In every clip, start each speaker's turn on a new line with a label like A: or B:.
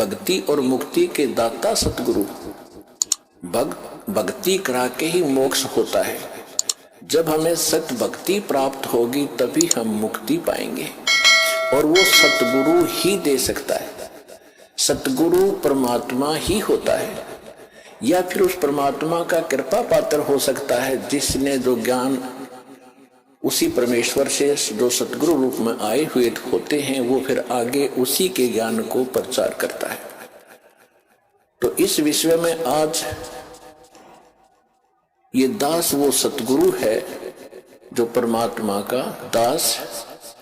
A: भक्ति और मुक्ति के दाता सतगुरु। भक्ति करा के ही मोक्ष होता है। जब हमें सत भक्ति प्राप्त होगी तभी हम मुक्ति पाएंगे, और वो सतगुरु ही दे सकता है। सतगुरु परमात्मा ही होता है, या फिर उस परमात्मा का कृपा पात्र हो सकता है जिसने जो ज्ञान उसी परमेश्वर से जो सतगुरु रूप में आए हुए होते हैं, वो फिर आगे उसी के ज्ञान को प्रचार करता है। तो इस विषय में आज ये दास वो सतगुरु है जो परमात्मा का दास,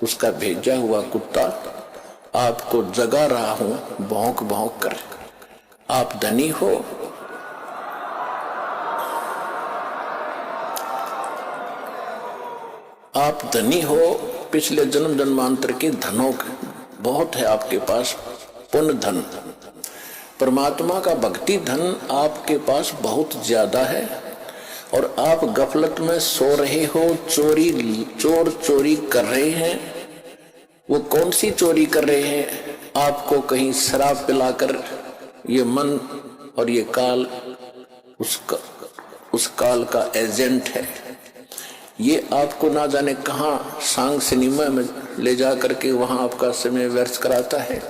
A: उसका भेजा हुआ कुत्ता आपको जगा रहा हूं भौंक भौंक कर। आप धनी हो, आप धनी हो, पिछले जन्म जन्मांतर के धनों बहुत है आपके पास, पुण्य धन। परमात्मा का भक्ति धन आपके पास बहुत ज्यादा है, और आप गफलत में सो रहे हो, चोर चोरी कर रहे हैं। वो कौन सी चोरी कर रहे हैं? आपको कहीं शराब पिलाकर ये मन और ये काल उस काल का एजेंट है। ये आपको ना जाने कहाँ सांग सिनेमा में ले जा करके वहां आपका समय व्यर्थ कराता है,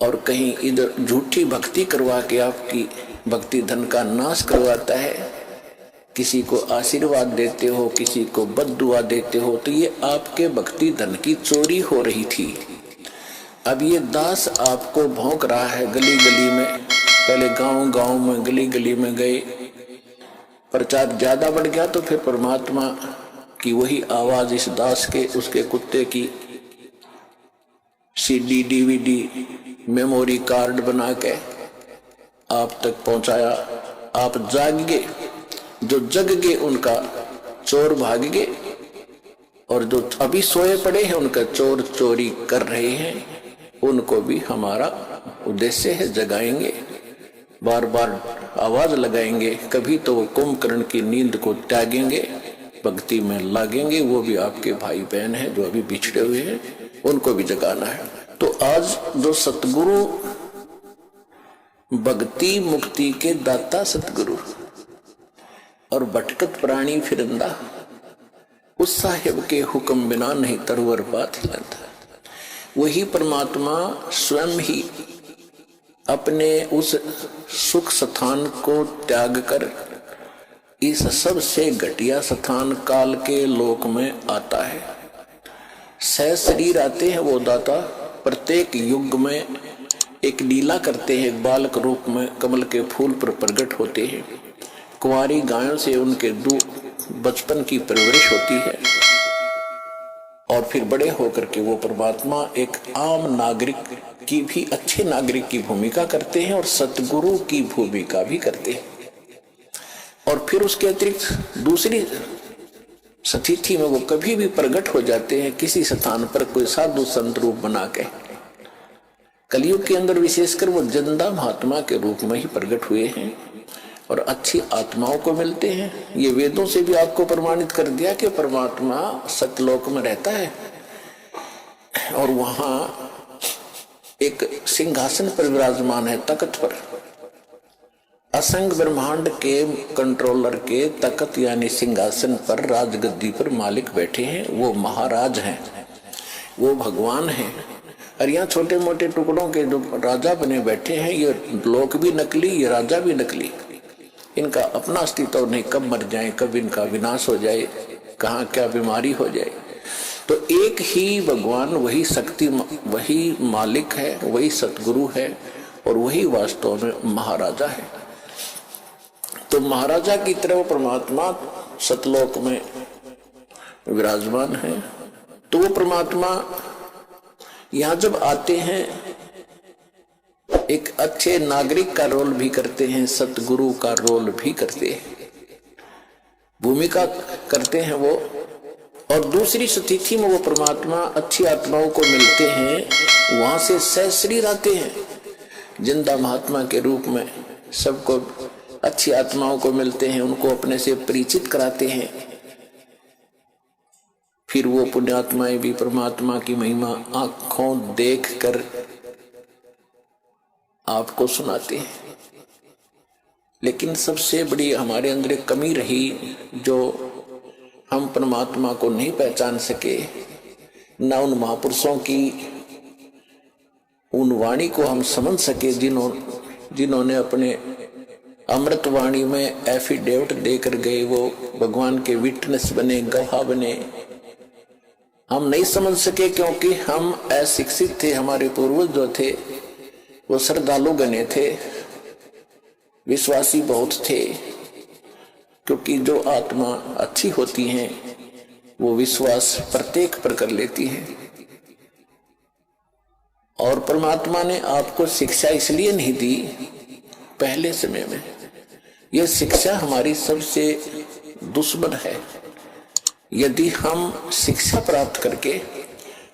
A: और कहीं इधर झूठी भक्ति करवा के आपकी भक्ति धन का नाश करवाता है। किसी को आशीर्वाद देते हो, किसी को बद्दुआ देते हो, तो ये आपके भक्ति धन की चोरी हो रही थी। अब ये दास आपको भौंक रहा है गली गली में। पहले गांव गांव में, गली गली में गए, प्रचार ज्यादा बढ़ गया तो फिर परमात्मा की वही आवाज इस दास के, उसके कुत्ते की सीडी डीवीडी मेमोरी कार्ड बना के आप तक पहुंचाया। आप जाग गए, जो जग गए उनका चोर भाग गए, और जो अभी सोए पड़े हैं उनका चोर चोरी कर रहे हैं, उनको भी हमारा उद्देश्य है जगाएंगे, बार बार आवाज लगाएंगे। कभी तो वो कुंभकर्ण की नींद को त्यागेंगे, भक्ति में लागेंगे। वो भी आपके भाई बहन हैं जो अभी बिछड़े हुए हैं, उनको भी जगाना है। तो आज जो सतगुरु, भक्ति मुक्ति के दाता सतगुरु और भटकत प्राणी फिरंदा, उस साहिब के हुक्म बिना नहीं तरवर बात हिलंदा। वही परमात्मा स्वयं ही अपने उस सुख स्थान को त्याग कर इस सबसे घटिया स्थान काल के लोक में आता है। सह शरीर आते हैं वो दाता, प्रत्येक युग में एक लीला करते हैं, बालक रूप में कमल के फूल पर प्रकट होते हैं। कुंवारी गायों से उनके बचपन की परवरिश होती है, और फिर बड़े होकर के वो परमात्मा एक आम नागरिक की भी, अच्छे नागरिक की भूमिका करते हैं और सतगुरु की भूमिका भी करते हैं। और फिर उसके अतिरिक्त दूसरी स्थिति में वो कभी भी प्रकट हो जाते हैं किसी स्थान पर, कोई साधु संत रूप बना के। कलयुग के अंदर विशेषकर वो जिंदा महात्मा के रूप में ही प्रकट हुए हैं और अच्छी आत्माओं को मिलते हैं। ये वेदों से भी आपको प्रमाणित कर दिया कि परमात्मा सतलोक में रहता है, और वहां एक सिंहासन पर विराजमान है, तख्त पर। असंग ब्रह्मांड के कंट्रोलर के तख्त यानी सिंहासन पर, राजगद्दी पर मालिक बैठे हैं। वो महाराज हैं, वो भगवान हैं। और यहाँ छोटे मोटे टुकड़ों के जो राजा बने बैठे हैं, ये लोक भी नकली, ये राजा भी नकली। इनका अपना अस्तित्व नहीं, कब मर जाए, कब इनका विनाश हो जाए, कहाँ क्या बीमारी हो जाए। तो एक ही भगवान, वही शक्ति, वही मालिक है, वही सतगुरु है, और वही वास्तव में महाराजा है। तो महाराजा की तरह परमात्मा सतलोक में विराजमान है। तो वो परमात्मा यहाँ जब आते हैं, एक अच्छे नागरिक का रोल भी करते हैं, सतगुरु का रोल भी करते हैं, भूमिका करते हैं वो। और दूसरी स्थिति में वो परमात्मा अच्छी आत्माओं को मिलते हैं, वहां से सहस्रीर आते हैं जिंदा महात्मा के रूप में, सबको अच्छी आत्माओं को मिलते हैं, उनको अपने से परिचित कराते हैं। फिर वो पुण्यात्माएं भी परमात्मा की महिमा आंखों देख कर आपको सुनाते हैं। लेकिन सबसे बड़ी हमारे अंदर एक कमी रही, जो हम परमात्मा को नहीं पहचान सके, ना उन महापुरुषों की उन वाणी को हम समझ सके जिन्होंने अपने अमृत वाणी में एफिडेविट देकर गए, वो भगवान के विटनेस बने, गवाह बने। हम नहीं समझ सके क्योंकि हम अशिक्षित थे। हमारे पूर्वज जो थे वो श्रद्धालु गणे थे, विश्वासी बहुत थे, क्योंकि जो आत्मा अच्छी होती है वो विश्वास प्रत्येक पर कर लेती है। और परमात्मा ने आपको शिक्षा इसलिए नहीं दी पहले समय में, यह शिक्षा हमारी सबसे दुश्मन है। यदि हम शिक्षा प्राप्त करके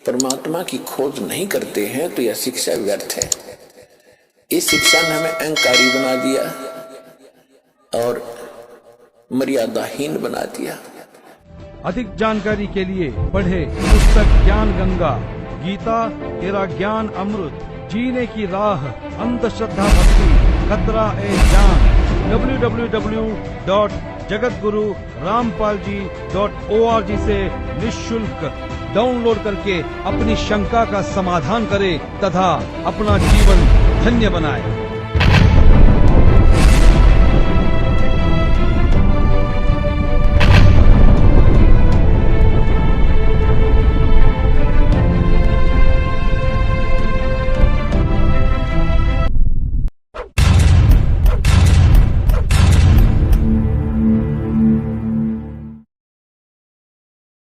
A: परमात्मा की खोज नहीं करते हैं तो यह शिक्षा व्यर्थ है। इस शिक्षा ने हमें अहंकारी बना दिया और मर्यादाहीन बना दिया।
B: अधिक जानकारी के लिए पढ़े पुस्तक ज्ञान गंगा, गीता तेरा ज्ञान अमृत, जीने की राह, अंधश्रद्धा भक्ति, खतरा ए जान। www.jagatgururampalji.org से निःशुल्क डाउनलोड करके अपनी शंका का समाधान करें तथा अपना जीवन धन्य बनाएं।